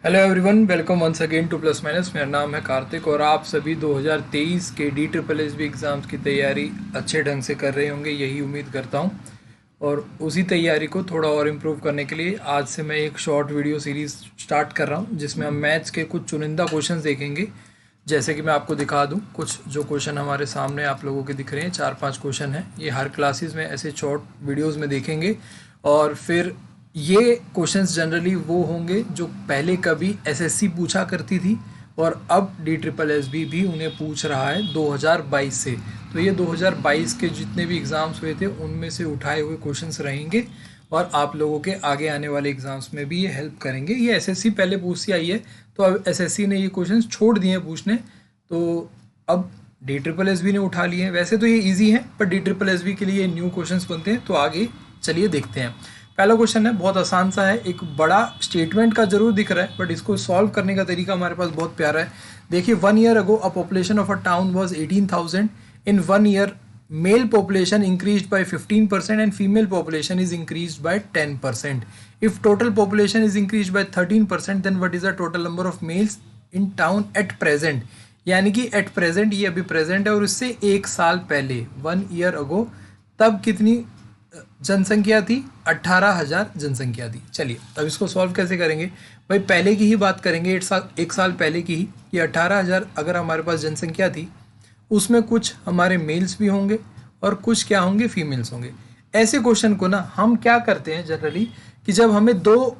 Hello everyone, welcome once again to plus minus. मेरा नाम है कार्तिक और आप सभी 2023 के DSSB एग्ज़ाम्स की तैयारी अच्छे ढंग से कर रहे होंगे, यही उम्मीद करता हूं। और उसी तैयारी को थोड़ा और इम्प्रूव करने के लिए आज से मैं एक शॉर्ट वीडियो सीरीज़ स्टार्ट कर रहा हूं, जिसमें हम मैथ्स के कुछ चुनिंदा क्वेश्चंस देखेंगे। जैसे कि मैं आपको दिखा दूं, कुछ जो क्वेश्चन हमारे सामने आप लोगों के दिख रहे हैं, 4-5 क्वेश्चन हैं। ये हर क्लासेस में ऐसे शॉर्ट वीडियोस में देखेंगे। और फिर ये क्वेश्चंस जनरली वो होंगे जो पहले कभी एसएससी पूछा करती थी और अब DSSB भी उन्हें पूछ रहा है 2022 से। तो ये 2022 के जितने भी एग्ज़ाम्स हुए थे उनमें से उठाए हुए क्वेश्चंस रहेंगे और आप लोगों के आगे आने वाले एग्ज़ाम्स में भी ये हेल्प करेंगे। ये एसएससी पहले पूछती आई है, तो अब एसएससी ने ये क्वेश्चंस छोड़ दिए हैं पूछने, तो अब DSSB ने उठा लिए हैं। वैसे तो ये ईजी है, पर DSSB के लिए न्यू क्वेश्चंस बनते हैं। तो आगे चलिए देखते हैं। पहला क्वेश्चन है, बहुत आसान सा है, एक बड़ा स्टेटमेंट का जरूर दिख रहा है, बट इसको सॉल्व करने का तरीका हमारे पास बहुत प्यारा है। देखिए, 1 year ago a population of a town was 18,000। In 1 year male population increased by 15% and female population is increased by 10%। If total population is increased by 13%, then what is the total number of males in town at present. यानी कि at present, ये अभी present है और इससे एक साल पहले 1 ईयर अगो तब कितनी जनसंख्या थी? 18,000 जनसंख्या थी। चलिए अब इसको सॉल्व कैसे करेंगे भाई। पहले की ही बात करेंगे, एक साल पहले की ही। ये 18,000 अगर हमारे पास जनसंख्या थी, उसमें कुछ हमारे मेल्स भी होंगे और कुछ क्या होंगे, फीमेल्स होंगे। ऐसे क्वेश्चन को ना हम क्या करते हैं जनरली, कि जब हमें दो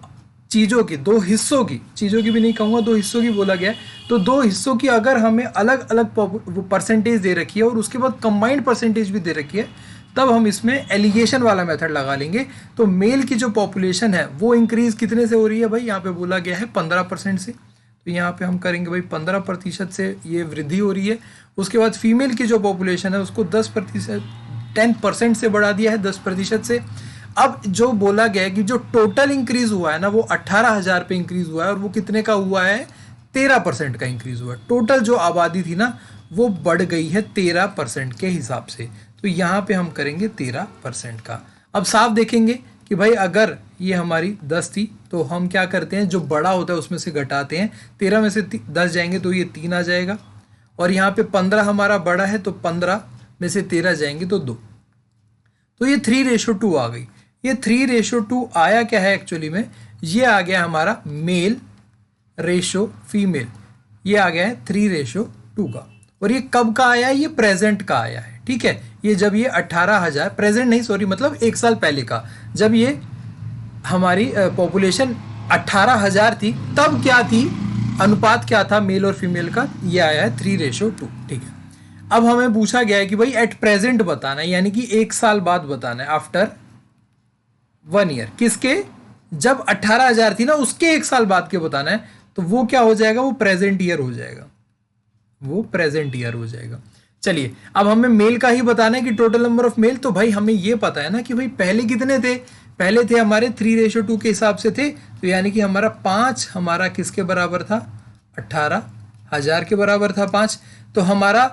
चीज़ों की, दो हिस्सों की, चीज़ों की भी नहीं कहूँगा, दो हिस्सों की बोला गया है, तो दो हिस्सों की अगर हमें अलग अलग परसेंटेज दे रखी है और उसके बाद कंबाइंड परसेंटेज भी दे रखी है, तब हम इसमें एलिगेशन वाला मेथड लगा लेंगे। तो मेल की जो पॉपुलेशन है वो इंक्रीज कितने से हो रही है भाई? यहाँ पे बोला गया है 15% से, तो यहाँ पे हम करेंगे भाई 15% से ये वृद्धि हो रही है। उसके बाद फीमेल की जो पॉपुलेशन है उसको 10%, 10% से बढ़ा दिया है, 10% से। अब जो बोला गया है कि जो टोटल इंक्रीज हुआ है ना, वो 18,000 पे इंक्रीज हुआ है और वो कितने का हुआ है? 13% का इंक्रीज हुआ है। टोटल जो आबादी थी ना, वो बढ़ गई है 13% के हिसाब से। तो यहाँ पे हम करेंगे 13% का। अब साफ देखेंगे कि भाई अगर ये हमारी 10 थी, तो हम क्या करते हैं, जो बड़ा होता है उसमें से घटाते हैं। 13 में से 10 जाएंगे तो ये 3 आ जाएगा, और यहाँ पे 15 हमारा बड़ा है, तो 15 में से 13 जाएंगे तो 2। तो ये 3:2 आ गई। ये 3:2 आया क्या है एक्चुअली में? ये आ गया हमारा मेल रेशो फीमेल। ये आ गया है 3:2 का। और ये कब का आया है? ये प्रेजेंट का आया है। ठीक है, ये जब ये 18,000, प्रेजेंट नहीं सॉरी, मतलब एक साल पहले का, जब ये हमारी पॉपुलेशन 18,000 थी, तब क्या थी, अनुपात क्या था मेल और फीमेल का? ये आया है 3:2। ठीक है, अब हमें पूछा गया है कि भाई एट प्रेजेंट बताना है, यानी कि एक साल बाद बताना है, आफ्टर 1 ईयर। किसके? जब 18,000 थी ना, उसके एक साल बाद के बताना है। तो वो क्या हो जाएगा? वो प्रेजेंट ईयर हो जाएगा, वो प्रेजेंट ईयर हो जाएगा। चलिए, अब हमें मेल का ही बताना है कि टोटल नंबर ऑफ मेल। तो भाई हमें ये पता है ना कि भाई पहले कितने थे? पहले थे हमारे 3:2 के हिसाब से थे, तो यानी कि हमारा 5 हमारा किसके बराबर था? 18,000 के बराबर था 5। तो हमारा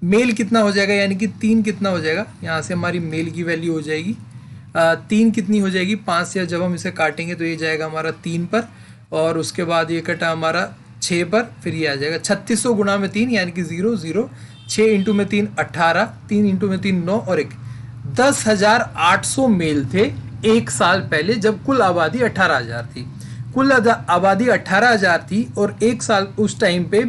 मेल कितना हो जाएगा, यानी कि 3 कितना हो जाएगा? यहाँ से हमारी मेल की वैल्यू हो जाएगी 3 कितनी हो जाएगी? 5 से जब हम इसे काटेंगे तो ये जाएगा हमारा 3 पर, और उसके बाद ये कटा हमारा 6 पर, फिर ये आ जाएगा 3600 गुणा में 3, यानी कि 0 0, 6 इंटू में 3 18, 3 इंटू में 3 9 और 1, 10,800 मेल थे एक साल पहले, जब कुल आबादी 18,000 थी। कुल आबादी 18,000 थी और एक साल उस टाइम पे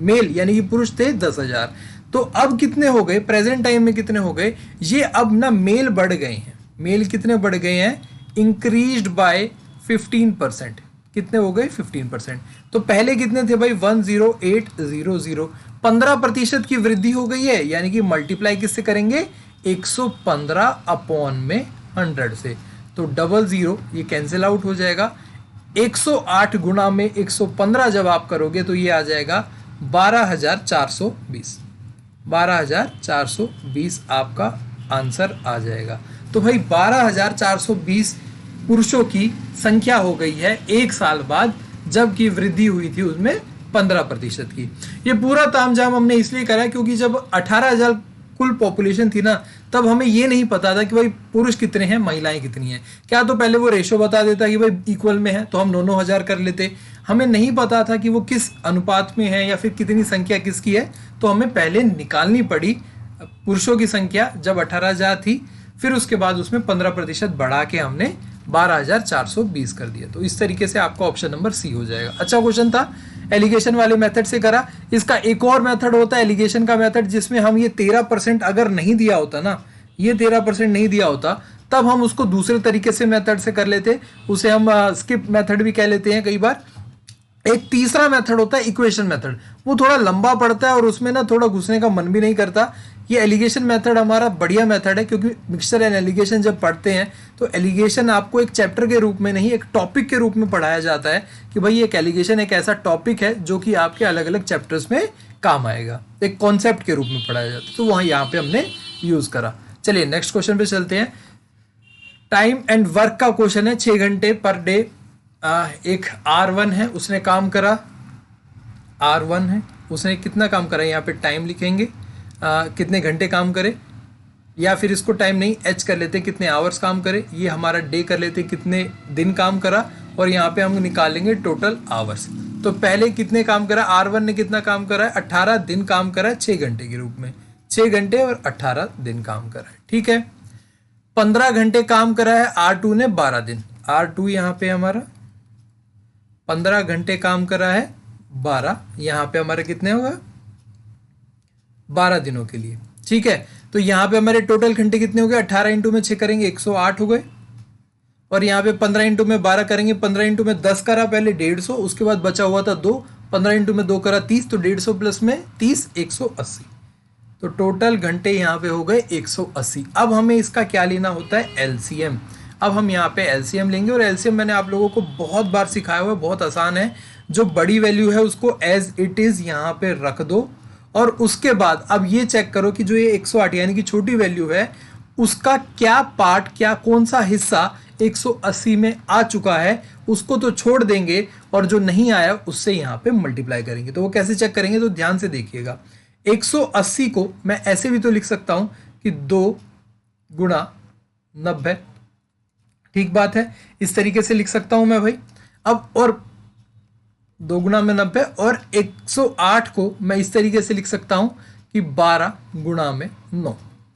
मेल यानी कि पुरुष थे 10,000। तो अब कितने हो गए प्रेजेंट टाइम में? कितने हो गए ये? अब ना मेल बढ़ गए हैं। मेल कितने बढ़ गए हैं? Increased by 15%। कितने हो गए? 15%। तो पहले कितने थे भाई? 10800। 15% की वृद्धि हो गई है, यानी कि मल्टीप्लाई किससे करेंगे? 115 अपॉन में 100 से। तो डबल जीरो ये कैंसिल आउट हो जाएगा। 108 गुणा में 115 जब आप करोगे तो ये आ जाएगा 12,420। 12,420 आपका आंसर आ जाएगा। तो भाई 12,420 पुरुषों की संख्या हो गई है एक साल बाद, जबकि वृद्धि हुई थी उसमें 15% की। ये पूरा तामझाम हमने इसलिए करा क्योंकि जब 18,000 कुल पॉपुलेशन थी ना, तब हमें ये नहीं पता था कि भाई पुरुष कितने हैं महिलाएं कितनी हैं। क्या तो पहले वो रेशो बता देता कि भाई इक्वल में है तो हम 9,000 कर लेते। हमें नहीं पता था कि वो किस अनुपात में है या फिर कितनी संख्या किसकी है, तो हमें पहले निकालनी पड़ी पुरुषों की संख्या जब 18,000 थी, फिर उसके बाद उसमें 15% बढ़ा के हमने 12,420 कर दिया। तो इस तरीके से आपका ऑप्शन नंबर सी हो जाएगा। अच्छा क्वेश्चन था, एलिगेशन वाले मेथड से करा। इसका एक और मेथड होता है एलिगेशन का मेथड, जिसमें हम ये 13% अगर नहीं दिया होता ना, ये 13% नहीं दिया होता, तब हम उसको दूसरे तरीके से मेथड से कर लेते, उसे हम स्किप मेथड भी कह लेते हैं कई बार। एक तीसरा मेथड होता है इक्वेशन मेथड, वो थोड़ा लंबा पड़ता है और उसमें ना थोड़ा घुसने का मन भी नहीं करता। ये एलिगेशन मेथड हमारा बढ़िया मेथड है, क्योंकि मिक्सचर एंड एलिगेशन जब पढ़ते हैं तो एलिगेशन आपको एक चैप्टर के रूप में नहीं, एक टॉपिक के रूप में पढ़ाया जाता है कि भाई एक एलिगेशन एक ऐसा टॉपिक है जो कि आपके अलग अलग चैप्टर्स में काम आएगा, एक कॉन्सेप्ट के रूप में पढ़ाया जाता है। तो वहाँ यहाँ पे हमने यूज़ करा। चलिए नेक्स्ट क्वेश्चन पे चलते हैं। टाइम एंड वर्क का क्वेश्चन है, 6 घंटे पर डे। एक R1 है, उसने काम करा, R1 है, उसने कितना काम करा, यहाँ पे टाइम लिखेंगे, कितने घंटे काम करे, या फिर इसको टाइम नहीं एच कर लेते, कितने आवर्स काम करे, ये हमारा डे कर लेते, कितने दिन काम करा, और यहाँ पे हम निकालेंगे टोटल आवर्स। तो पहले कितने काम करा, R1 ने कितना काम करा है, 18 दिन काम करा है 6 घंटे के रूप में, 6 घंटे और 18 दिन काम करा है, ठीक है। 15 घंटे काम करा है R2 ने 12 दिन, R2 यहाँ पे हमारा 15 घंटे काम करा है 12, यहाँ पे हमारे कितने होगा 12 दिनों के लिए, ठीक है। तो यहाँ पे हमारे टोटल घंटे कितने हो गए, 18 इंटू में 6 करेंगे 108 हो गए, और यहाँ पे 15 इंटू में 12 करेंगे, 15 इंटू में 10 करा पहले 150, उसके बाद बचा हुआ था 2, 15 इंटू में 2 करा 30, तो 150 प्लस में 30 180, तो टोटल घंटे यहाँ पे हो गए 180। अब हमें इसका क्या लेना होता है, एलसीएम। अब हम यहाँ पे एलसीएम लेंगे, और एलसीएम मैंने आप लोगों को बहुत बार सिखाया हुआ है, बहुत आसान है। जो बड़ी वैल्यू है उसको एज इट इज़ यहाँ पे रख दो, और उसके बाद अब ये चेक करो कि जो ये 108 यानी कि छोटी वैल्यू है, उसका क्या पार्ट, क्या कौन सा हिस्सा 180 में आ चुका है, उसको तो छोड़ देंगे, और जो नहीं आया उससे यहाँ पे मल्टीप्लाई करेंगे। तो वो कैसे चेक करेंगे, तो ध्यान से देखिएगा। 180 को मैं ऐसे भी तो लिख सकता हूँ कि 2 गुणा 90, ठीक बात है, इस तरीके से लिख सकता हूँ मैं भाई। अब और 2 गुणा में 90, और 108 को मैं इस तरीके से लिख सकता हूँ कि 12 गुणा में 9,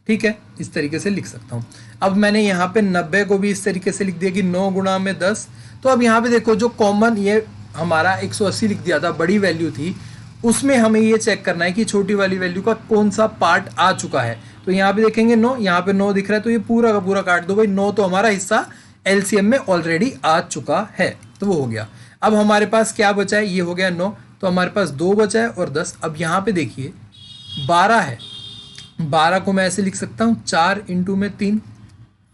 ठीक है, इस तरीके से लिख सकता हूँ। अब मैंने यहाँ पे 90 को भी इस तरीके से लिख दिया कि 9 गुणा में 10। तो अब यहाँ पे देखो, जो कॉमन ये हमारा 180 लिख दिया था, बड़ी वैल्यू थी, उसमें हमें ये चेक करना है कि छोटी वाली वैल्यू का कौन सा पार्ट आ चुका है। तो यहाँ पे देखेंगे 9, यहाँ पे 9 दिख रहा है, तो ये पूरा का पूरा काट दो भाई, 9 तो हमारा हिस्सा एलसीएम में ऑलरेडी आ चुका है, तो वो हो गया। अब हमारे पास क्या बचा है, ये हो गया 9, तो हमारे पास 2 बचा है और 10। अब यहाँ पे देखिए 12 है, 12 को मैं ऐसे लिख सकता हूँ 4 इंटू में 3।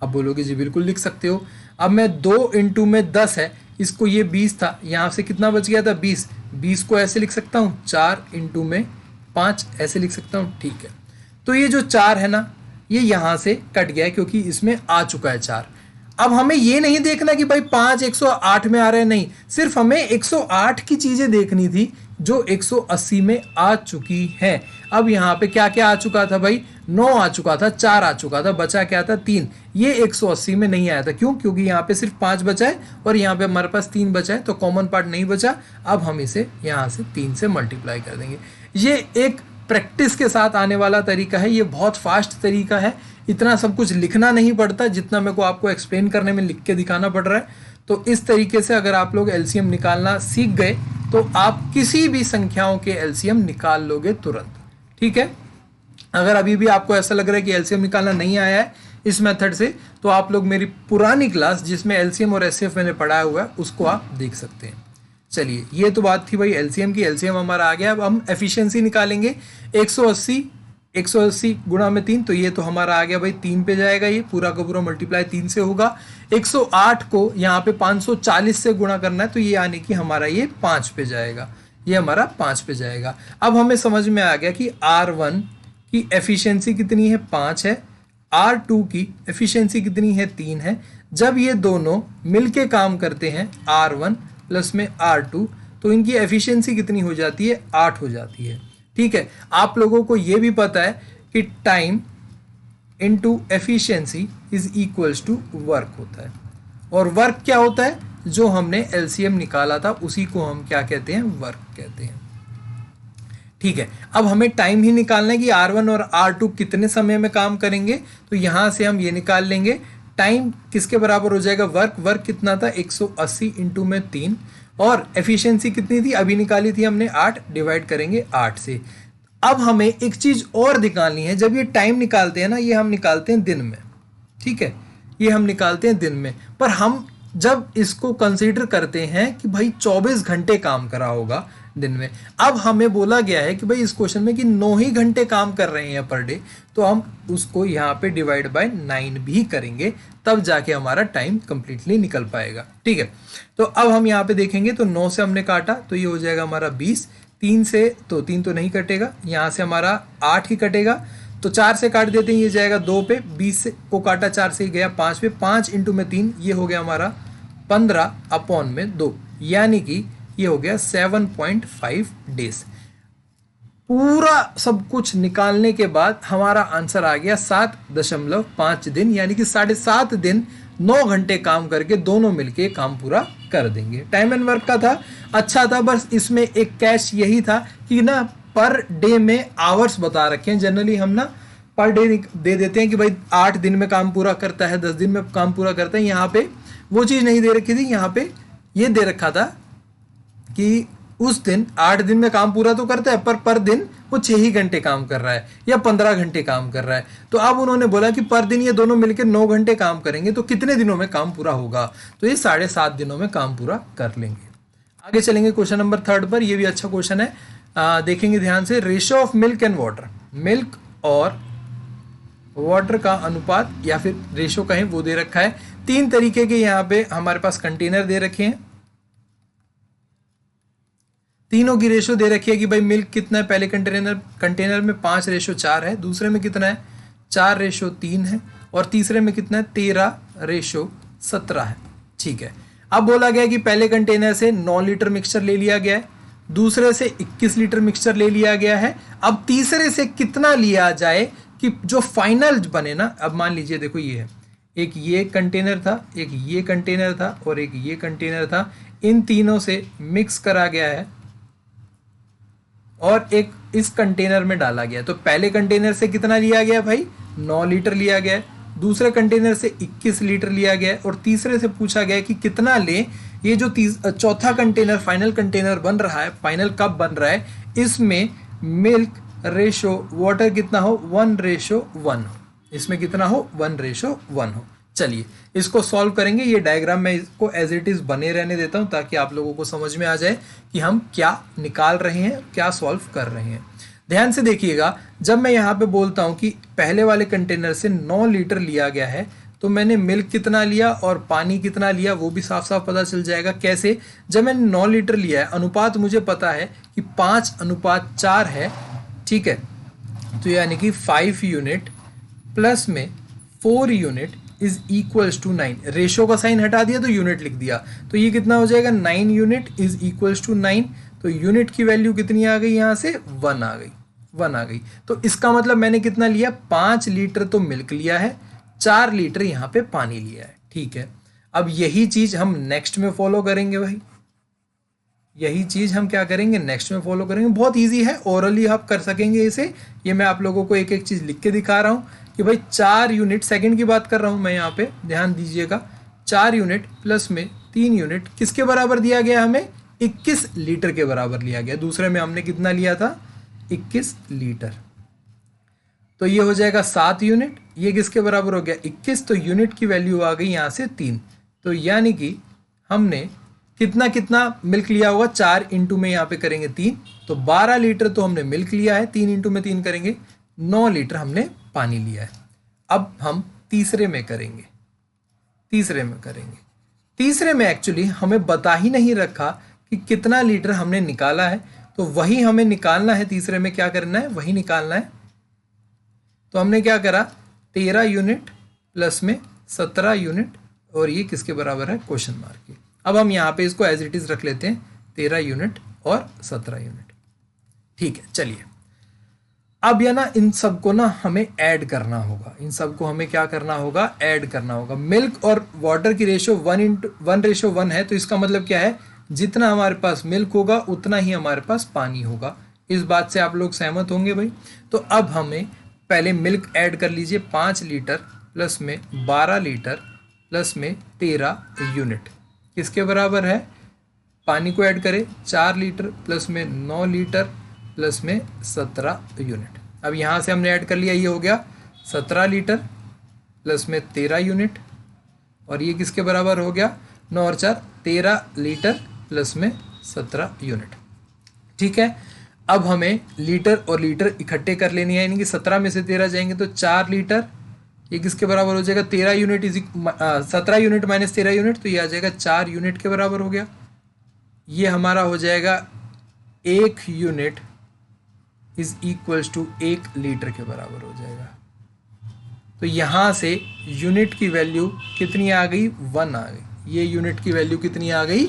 अब बोलोगे जी बिल्कुल लिख सकते हो। अब मैं 2 इंटू में 10 है, इसको ये 20 था, यहाँ से कितना बच गया था 20, 20 को ऐसे लिख सकता हूँ 4 इंटू में 5, ऐसे लिख सकता हूँ, ठीक है। तो ये जो 4 है ना, ये यहाँ से कट गया है क्योंकि इसमें आ चुका है 4। अब हमें ये नहीं देखना कि भाई 5 108 में आ रहे हैं, नहीं, सिर्फ हमें 108 की चीज़ें देखनी थी जो 180 में आ चुकी हैं। अब यहाँ पे क्या क्या आ चुका था भाई, 9 आ चुका था, 4 आ चुका था, बचा क्या था 3, ये 180 में नहीं आया था। क्यों, क्योंकि यहाँ पे सिर्फ 5 बचा है और यहाँ पे हमारे पास 3 बचा है, तो कॉमन पार्ट नहीं बचा। अब हम इसे यहाँ से 3 से मल्टीप्लाई कर देंगे। ये एक प्रैक्टिस के साथ आने वाला तरीका है, ये बहुत फास्ट तरीका है, इतना सब कुछ लिखना नहीं पड़ता जितना मेरे को आपको एक्सप्लेन करने में लिख के दिखाना पड़ रहा है। तो इस तरीके से अगर आप लोग एलसीएम निकालना सीख गए तो आप किसी भी संख्याओं के एलसीएम निकाल लोगे तुरंत, ठीक है। अगर अभी भी आपको ऐसा लग रहा है कि एलसीएम निकालना नहीं आया है इस मेथड से, तो आप लोग मेरी पुरानी क्लास जिसमें एलसीएम और एचसीएफ मैंने पढ़ाया हुआ है उसको आप देख सकते हैं। चलिए, ये तो बात थी भाई एलसीएम की, एलसीएम हमारा आ गया। अब हम एफिशिएंसी निकालेंगे। 180 गुणा में 3, तो ये तो हमारा आ गया भाई 3 पे जाएगा, ये पूरा का पूरा मल्टीप्लाई 3 से होगा। 108 को यहाँ पे 540 से गुणा करना है, तो ये यानी कि हमारा ये 5 पे जाएगा, ये हमारा 5 पे जाएगा। अब हमें समझ में आ गया कि R1 की एफिशिएंसी कितनी है, 5 है, R2 की एफिशिएंसी कितनी है, 3 है। जब ये दोनों मिलके काम करते हैं R1 प्लस में R2, तो इनकी एफिशिएंसी कितनी हो जाती है, 8 हो जाती है, ठीक है। आप लोगों को ये भी पता है कि time into efficiency is equals to work होता है। और वर्क क्या होता है? जो हमने एलसीएम निकाला था उसी को हम क्या कहते हैं? वर्क कहते हैं। ठीक है, अब हमें टाइम ही निकालना है कि R1 और R2 कितने समय में काम करेंगे। तो यहां से हम ये निकाल लेंगे, टाइम किसके बराबर हो जाएगा? वर्क कितना था? 180 इंटू में 3, और एफिशिएंसी कितनी थी? अभी निकाली थी हमने 8, डिवाइड करेंगे 8 से। अब हमें एक चीज और निकालनी है, जब ये टाइम निकालते हैं ना, ये हम निकालते हैं दिन में। ठीक है, ये हम निकालते हैं दिन में, पर हम जब इसको कंसीडर करते हैं कि भाई 24 घंटे काम करा होगा दिन में। अब हमें बोला गया है कि भाई इस क्वेश्चन में कि 9 ही घंटे काम कर रहे हैं पर डे, तो हम उसको यहाँ पे डिवाइड बाय 9 भी करेंगे, तब जाके हमारा टाइम कंप्लीटली निकल पाएगा। ठीक है, तो अब हम यहाँ पे देखेंगे तो 9 से हमने काटा तो ये हो जाएगा हमारा 20, 3 से तो 3 तो नहीं कटेगा, यहाँ से हमारा 8 ही कटेगा, तो 4 से काट देते हैं, ये जाएगा 2 पे, 20 से को काटा 4 से, गया 5 पे, 5 इंटू में 3, ये हो गया हमारा 15 अपॉन में 2, यानी कि ये हो गया 7.5 डेज। पूरा सब कुछ निकालने के बाद हमारा आंसर आ गया 7.5 दिन, यानी कि 7.5 दिन 9 घंटे काम करके दोनों मिलके काम पूरा कर देंगे। टाइम एंड वर्क का था, अच्छा था, बस इसमें एक कैच यही था कि ना पर डे में आवर्स बता रखे हैं। जनरली हम ना पर डे दे देते हैं कि भाई 8 दिन में काम पूरा करता है, 10 दिन में काम पूरा करता है। यहाँ पे वो चीज़ नहीं दे रखी थी, यहाँ पे ये दे रखा था कि उस दिन 8 दिन में काम पूरा तो करता है, पर दिन वो 6 ही घंटे काम कर रहा है या 15 घंटे काम कर रहा है। तो अब उन्होंने बोला कि पर दिन ये दोनों मिलकर 9 घंटे काम करेंगे, तो कितने दिनों में काम पूरा होगा? तो ये 7.5 दिनों में काम पूरा कर लेंगे। आगे चलेंगे क्वेश्चन नंबर 3 पर। ये भी अच्छा क्वेश्चन है, देखेंगे ध्यान से। Ratio of milk and water, milk और वाटर का अनुपात या फिर रेशियो कहें वो दे रखा है। 3 तरीके के यहाँ पे हमारे पास कंटेनर दे रखे हैं, तीनों की रेशो दे रखी है कि भाई मिल्क कितना है। पहले कंटेनर में 5:4 है, दूसरे में कितना है 4:3 है, और तीसरे में कितना है 13:17 है। ठीक है, अब बोला गया कि पहले कंटेनर से 9 लीटर मिक्सचर ले लिया गया है, दूसरे से 21 लीटर मिक्सचर ले लिया गया है। अब तीसरे से कितना लिया जाए कि जो फाइनल बने ना। अब मान लीजिए देखो, ये है एक ये कंटेनर था, एक ये कंटेनर था और एक ये कंटेनर था, इन तीनों से मिक्स करा गया है और एक इस कंटेनर में डाला गया। तो पहले कंटेनर से कितना लिया गया भाई 9 लीटर लिया गया है, दूसरे कंटेनर से 21 लीटर लिया गया है, और तीसरे से पूछा गया कि कितना ले। ये जो चौथा कंटेनर फाइनल कंटेनर बन रहा है, फाइनल कब बन रहा है, इसमें मिल्क रेशो वाटर कितना हो 1:1 हो, इसमें कितना हो 1:1 हो। चलिए इसको सॉल्व करेंगे। ये डायग्राम मैं इसको एज इट इज बने रहने देता हूं ताकि आप लोगों को समझ में आ जाए कि हम क्या निकाल रहे हैं, क्या सॉल्व कर रहे हैं। ध्यान से देखिएगा, जब मैं यहाँ पे बोलता हूँ कि पहले वाले कंटेनर से 9 लीटर लिया गया है, तो मैंने मिल्क कितना लिया और पानी कितना लिया वो भी साफ साफ पता चल जाएगा। कैसे? जब मैंने 9 लीटर लिया है, अनुपात मुझे पता है कि 5:4 है। ठीक है, तो यानी कि 5 यूनिट प्लस में 4 unit is equals to 9। Ratio का साइन हटा दिया तो यूनिट लिख दिया, तो ये कितना हो जाएगा 9 यूनिट इज इक्वल्स टू 9। तो यूनिट की वैल्यू कितनी आ गई, यहाँ से 1 आ गई, 1 आ गई। तो इसका मतलब मैंने कितना लिया 5 लीटर तो मिल्क लिया है, 4 लीटर यहाँ पे पानी लिया है। ठीक है, अब यही चीज हम नेक्स्ट में फॉलो करेंगे भाई, यही चीज हम क्या करेंगे नेक्स्ट में फॉलो करेंगे। बहुत इजी है, ओरली आप कर सकेंगे इसे। ये मैं आप लोगों को एक एक चीज लिख के दिखा रहा हूँ कि भाई 4 यूनिट, सेकंड की बात कर रहा हूँ मैं यहाँ पे, ध्यान दीजिएगा। 4 यूनिट प्लस में 3 यूनिट किसके बराबर दिया गया हमें 21 लीटर के बराबर लिया गया। दूसरे में हमने कितना लिया था 21 लीटर, तो ये हो जाएगा 7 यूनिट। ये किसके बराबर हो गया 21, तो यूनिट की वैल्यू आ गई यहाँ से 3। तो यानी कि हमने कितना कितना मिल्क लिया होगा, 4 इंटू में यहाँ पे करेंगे 3, तो 12 लीटर तो हमने मिल्क लिया है, 3 इंटू में 3 करेंगे 9 लीटर हमने पानी लिया है। अब हम तीसरे में करेंगे, तीसरे में एक्चुअली हमें बता ही नहीं रखा कि कितना लीटर हमने निकाला है, तो वही हमें निकालना है। तीसरे में क्या करना है वही निकालना है। तो हमने क्या करा 13 यूनिट प्लस में 17 यूनिट, और ये किसके बराबर है क्वेश्चन मार्क के। अब हम यहाँ पे इसको एज इट इज रख लेते हैं 13 यूनिट और 17 यूनिट। ठीक है, चलिए अब या ना इन सबको ना हमें ऐड करना होगा, इन सबको हमें क्या करना होगा, ऐड करना होगा। मिल्क और वाटर की रेशो 1:1 है, तो इसका मतलब क्या है, जितना हमारे पास मिल्क होगा उतना ही हमारे पास पानी होगा। इस बात से आप लोग सहमत होंगे भाई। तो अब हमें पहले मिल्क ऐड कर लीजिए, 5 लीटर प्लस में 12 लीटर प्लस में 13 यूनिट किसके बराबर है, पानी को ऐड करें, 4 लीटर प्लस में 9 लीटर प्लस में 17 यूनिट। अब यहाँ से हमने ऐड कर लिया, ये हो गया 17 लीटर प्लस में 13 यूनिट, और ये किसके बराबर हो गया, 9 और 4 13 लीटर प्लस में 17 यूनिट। ठीक है, अब हमें लीटर और लीटर इकट्ठे कर लेनी है, यानी कि 17 में से 13 जाएंगे तो 4 लीटर, ये किसके बराबर हो जाएगा, 13 यूनिट 17 यूनिट माइनस 13 यूनिट, तो ये आ जाएगा 4 यूनिट के बराबर हो गया। ये हमारा हो जाएगा 1 unit is equals to 1 litre के बराबर हो जाएगा। तो यहाँ से यूनिट की वैल्यू कितनी आ गई, 1 आ गई। ये यूनिट की वैल्यू कितनी आ गई,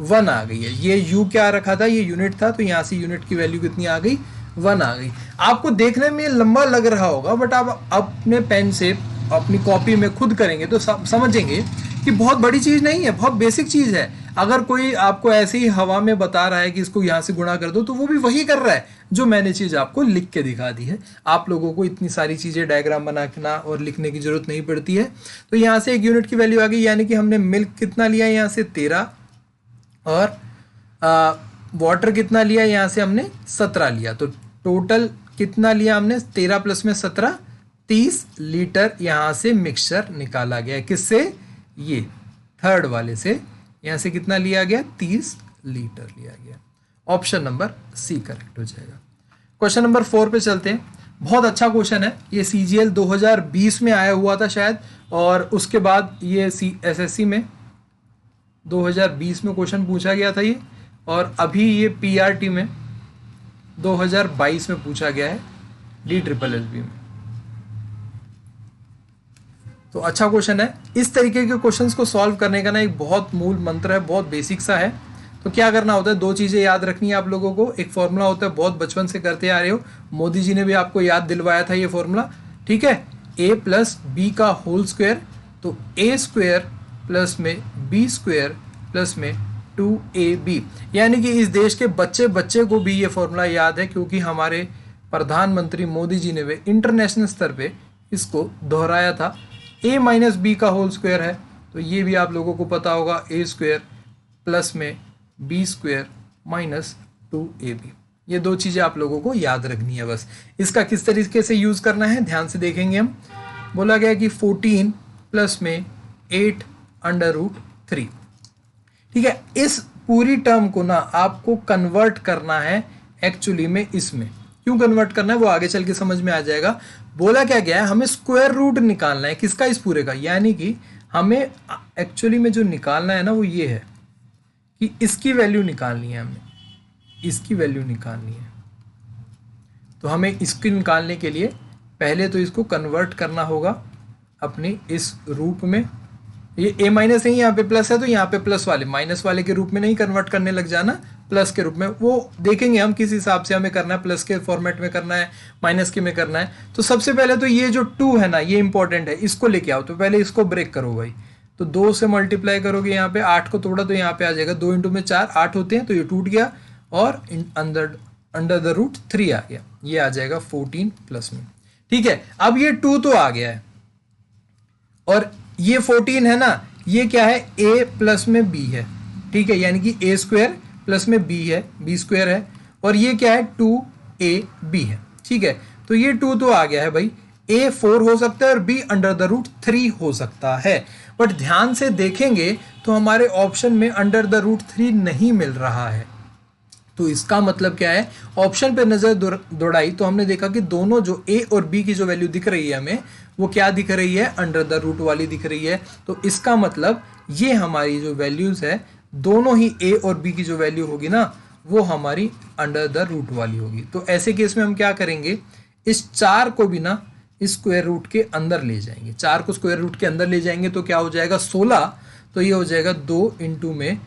1 आ गई है। ये यू क्या रखा था, ये यूनिट था, तो यहाँ से यूनिट की वैल्यू कितनी आ गई, 1 आ गई। आपको देखने में लंबा लग रहा होगा, बट आप अपने पेन से अपनी कॉपी में खुद करेंगे तो समझेंगे कि बहुत बड़ी चीज़ नहीं है, बहुत बेसिक चीज़ है। अगर कोई आपको ऐसे ही हवा में बता रहा है कि इसको यहाँ से गुणा कर दो, तो वो भी वही कर रहा है जो मैंने चीज़ आपको लिख के दिखा दी है। आप लोगों को इतनी सारी चीज़ें डायग्राम बनाना और लिखने की जरूरत नहीं पड़ती है। तो यहाँ से 1 यूनिट की वैल्यू आ गई, यानी कि हमने मिल्क कितना लिया यहाँ से 13, और वाटर कितना लिया यहाँ से हमने 17 लिया। तो टोटल कितना लिया हमने, 13 प्लस में 17 30 लीटर यहाँ से मिक्सचर निकाला गया। किससे, ये थर्ड वाले से, यहाँ से कितना लिया गया, 30 लीटर लिया गया। ऑप्शन नंबर सी करेक्ट हो जाएगा। क्वेश्चन नंबर 4 पे चलते हैं। बहुत अच्छा क्वेश्चन है, ये CGL 2020 में आया हुआ था शायद, और उसके बाद ये SSC में 2020 में क्वेश्चन पूछा गया था ये, और अभी ये PRT में 2022 में पूछा गया है DSSB में। तो अच्छा क्वेश्चन है। इस तरीके के क्वेश्चंस को सॉल्व करने का ना एक बहुत मूल मंत्र है, बहुत बेसिक सा है। तो क्या करना होता है, 2 चीज़ें याद रखनी है आप लोगों को। एक फॉर्मूला होता है, बहुत बचपन से करते आ रहे हो, मोदी जी ने भी आपको याद दिलवाया था ये फॉर्मूला, ठीक है, a प्लस बी का होल स्क्वायर। तो a स्क्वायर प्लस में b स्क्वायर प्लस में 2ab, यानी कि इस देश के बच्चे बच्चे को भी ये फॉर्मूला याद है, क्योंकि हमारे प्रधानमंत्री मोदी जी ने भी इंटरनेशनल स्तर पे इसको दोहराया था। a माइनस बी का होल स्क्वायर है, तो ये भी आप लोगों को पता होगा, a स्क्वायर प्लस में b स्क्वायर माइनस 2ab। ये 2 चीज़ें आप लोगों को याद रखनी है बस। इसका किस तरीके से यूज़ करना है ध्यान से देखेंगे हम। बोला गया कि 14 प्लस में 8 अंडर रूट 3, ठीक है। इस पूरी टर्म को ना आपको कन्वर्ट करना है एक्चुअली में इसमें। क्यों कन्वर्ट करना है वो आगे चल के समझ में आ जाएगा। बोला क्या गया है, हमें स्क्वायर रूट निकालना है किसका, इस पूरे का, यानी कि हमें एक्चुअली में जो निकालना है ना वो ये है कि इसकी वैल्यू निकालनी है, हमें इसकी वैल्यू निकालनी है। तो हमें इसकी निकालने के लिए पहले तो इसको कन्वर्ट करना होगा अपने इस रूप में। ये a माइनस नहीं, यहाँ पे प्लस है, तो यहाँ पे प्लस वाले माइनस वाले के रूप में नहीं कन्वर्ट करने लग जाना, प्लस के रूप में। वो देखेंगे हम किस हिसाब से हमें करना है, प्लस के फॉर्मेट में करना है, माइनस के में करना है। तो सबसे पहले तो ये जो 2 है ना, ये इंपॉर्टेंट है, इसको लेके आओ। तो पहले इसको ब्रेक करो भाई, तो 2 से मल्टीप्लाई करोगे, यहाँ पे 8 को तोड़ा तो यहाँ पे आ जाएगा 2 × में 4 8 होते हैं, तो ये टूट गया, और अंडर द रूट 3 आ गया, ये आ जाएगा 14 प्लस में, ठीक है। अब ये 2 तो आ गया है, और ये 14 है ना, ये क्या है, a प्लस में b है, ठीक है, यानी कि a स्क्वायर प्लस में b है, b स्क्वायर है, और ये क्या है 2ab है, ठीक है। तो ये 2 तो आ गया है भाई, a 4 हो सकता है और b अंडर द रूट 3 हो सकता है। बट ध्यान से देखेंगे तो हमारे ऑप्शन में अंडर द रूट 3 नहीं मिल रहा है। तो इसका मतलब क्या है, ऑप्शन पे नजर दौड़ाई तो हमने देखा कि दोनों जो a और b की जो वैल्यू दिख रही है हमें, वो क्या दिख रही है, अंडर द रूट वाली दिख रही है। तो इसका मतलब ये हमारी जो वैल्यूज है, दोनों ही a और b की जो वैल्यू होगी ना, वो हमारी अंडर द रूट वाली होगी। तो ऐसे केस में हम क्या करेंगे, इस 4 को भी ना स्क्वायर रूट के अंदर ले जाएंगे। 4 को स्क्वायर रूट के अंदर ले जाएंगे तो क्या हो जाएगा 16, तो ये हो जाएगा 2 × में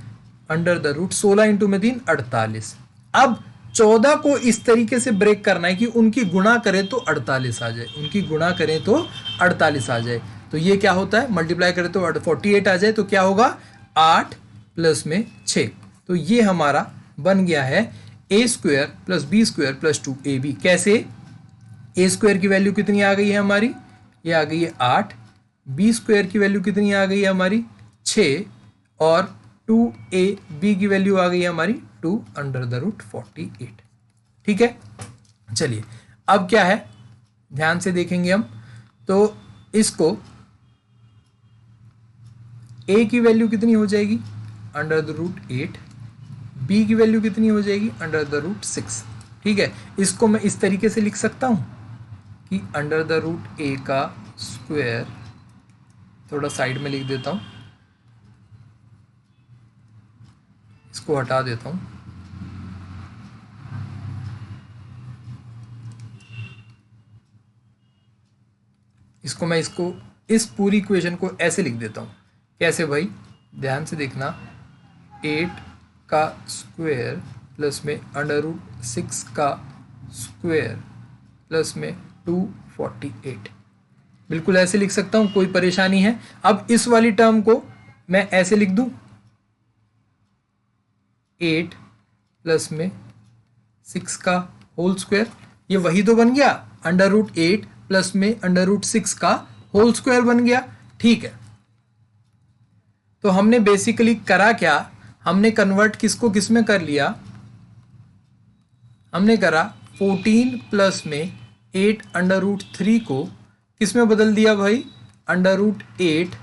अंडर द रूट 16 × में 3 48। अब 14 को इस तरीके से ब्रेक करना है कि उनकी गुणा करें तो 48 आ जाए, उनकी गुणा करें तो 48 आ जाए। तो ये क्या होता है, मल्टीप्लाई करें तो 48 आ जाए, तो क्या होगा 8 प्लस में 6। तो ये हमारा बन गया है a square plus B square plus 2ab। कैसे, a स्क्वायर की वैल्यू कितनी आ गई है हमारी, ये आ गई है 8, b स्क्वायर की वैल्यू कितनी आ गई है हमारी 6, और 2ab की वैल्यू आ गई है हमारी 2√48। ठीक है, चलिए अब क्या है ध्यान से देखेंगे हम। तो इसको a की वैल्यू कितनी हो जाएगी √8, b की वैल्यू कितनी हो जाएगी √6। ठीक है, इसको मैं इस तरीके से लिख सकता हूं कि √a का स्क्वायर, थोड़ा साइड में लिख देता हूं, इसको हटा देता हूं, इसको इस पूरी इक्वेशन को ऐसे लिख देता हूं। कैसे भाई, ध्यान से देखना, 8 का स्क्वायर प्लस में √6 का स्क्वायर प्लस में 248, बिल्कुल ऐसे लिख सकता हूं, कोई परेशानी है। अब इस वाली टर्म को मैं ऐसे लिख दूं, 8 प्लस में 6 का होल स्क्वायर, ये वही तो बन गया, √8 प्लस में √6 का होल स्क्वायर बन गया। ठीक है, तो हमने बेसिकली करा क्या, हमने कन्वर्ट किसको किस में कर लिया, हमने करा 14 प्लस में 8 √3 को किस में बदल दिया भाई, √8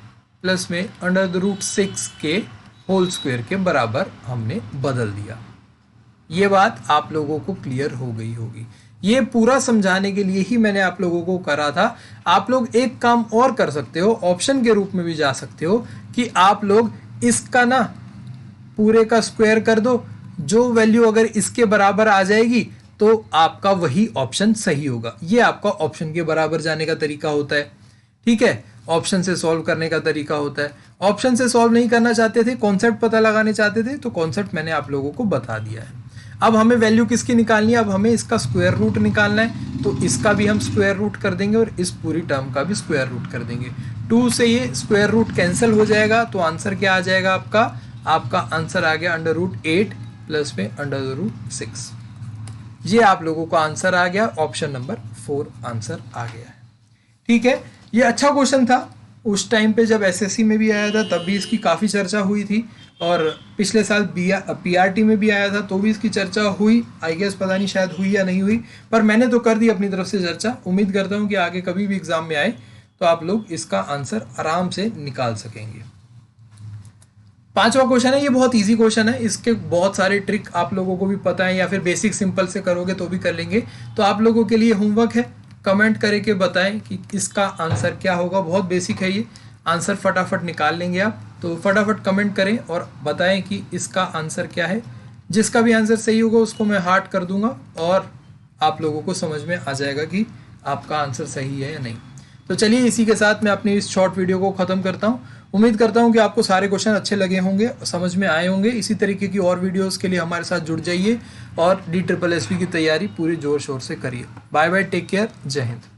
प्लस में √6 के होल स्क्वायर के बराबर हमने बदल दिया। ये बात आप लोगों को क्लियर हो गई होगी। ये पूरा समझाने के लिए ही मैंने आप लोगों को करा था। आप लोग एक काम और कर सकते हो, ऑप्शन के रूप में भी जा सकते हो कि आप लोग इसका ना पूरे का स्क्वायर कर दो, जो वैल्यू अगर इसके बराबर आ जाएगी तो आपका वही ऑप्शन सही होगा। ये आपका ऑप्शन के बराबर जाने का तरीका होता है। ठीक है, ऑप्शन से सॉल्व करने का तरीका होता है। ऑप्शन से सॉल्व नहीं करना चाहते थे, कॉन्सेप्ट पता लगाने चाहते थे, तो कॉन्सेप्ट मैंने आप लोगों को बता दिया है। अब हमें वैल्यू किसकी निकालनी है, अब हमें इसका स्क्वायर रूट निकालना है, तो इसका भी हम स्क्वायर रूट कर देंगे और इस पूरी टर्म का भी स्क्वायर रूट कर देंगे। 2 से ये स्क्वायर रूट कैंसिल हो जाएगा, तो आंसर क्या आ जाएगा आपका आंसर आ गया √8 प्लस में √6। ये आप लोगों को आंसर आ गया, ऑप्शन नंबर 4 आंसर आ गया है। ठीक है, ये अच्छा क्वेश्चन था। उस टाइम पे जब एसएससी में भी आया था तब भी इसकी काफ़ी चर्चा हुई थी, और पिछले साल पीआरटी में भी आया था तो भी इसकी चर्चा हुई। आई गेस पता नहीं शायद हुई या नहीं हुई, पर मैंने तो कर दी अपनी तरफ से चर्चा। उम्मीद करता हूँ कि आगे कभी भी एग्जाम में आए तो आप लोग इसका आंसर आराम से निकाल सकेंगे। 5वां क्वेश्चन है, ये बहुत इजी क्वेश्चन है, इसके बहुत सारे ट्रिक आप लोगों को भी पता है, या फिर बेसिक सिंपल से करोगे तो भी कर लेंगे। तो आप लोगों के लिए होमवर्क है, कमेंट करके बताएं कि इसका आंसर क्या होगा। बहुत बेसिक है ये, आंसर फटाफट निकाल लेंगे आप। तो फटाफट कमेंट करें और बताएं कि इसका आंसर क्या है। जिसका भी आंसर सही होगा उसको मैं हार्ट कर दूंगा और आप लोगों को समझ में आ जाएगा कि आपका आंसर सही है या नहीं। तो चलिए इसी के साथ मैं अपनी इस शॉर्ट वीडियो को ख़त्म करता हूँ। उम्मीद करता हूँ कि आपको सारे क्वेश्चन अच्छे लगे होंगे, समझ में आए होंगे। इसी तरीके की और वीडियोस के लिए हमारे साथ जुड़ जाइए और DSSB की तैयारी पूरी ज़ोर शोर से करिए। बाय बाय, टेक केयर, जय हिंद।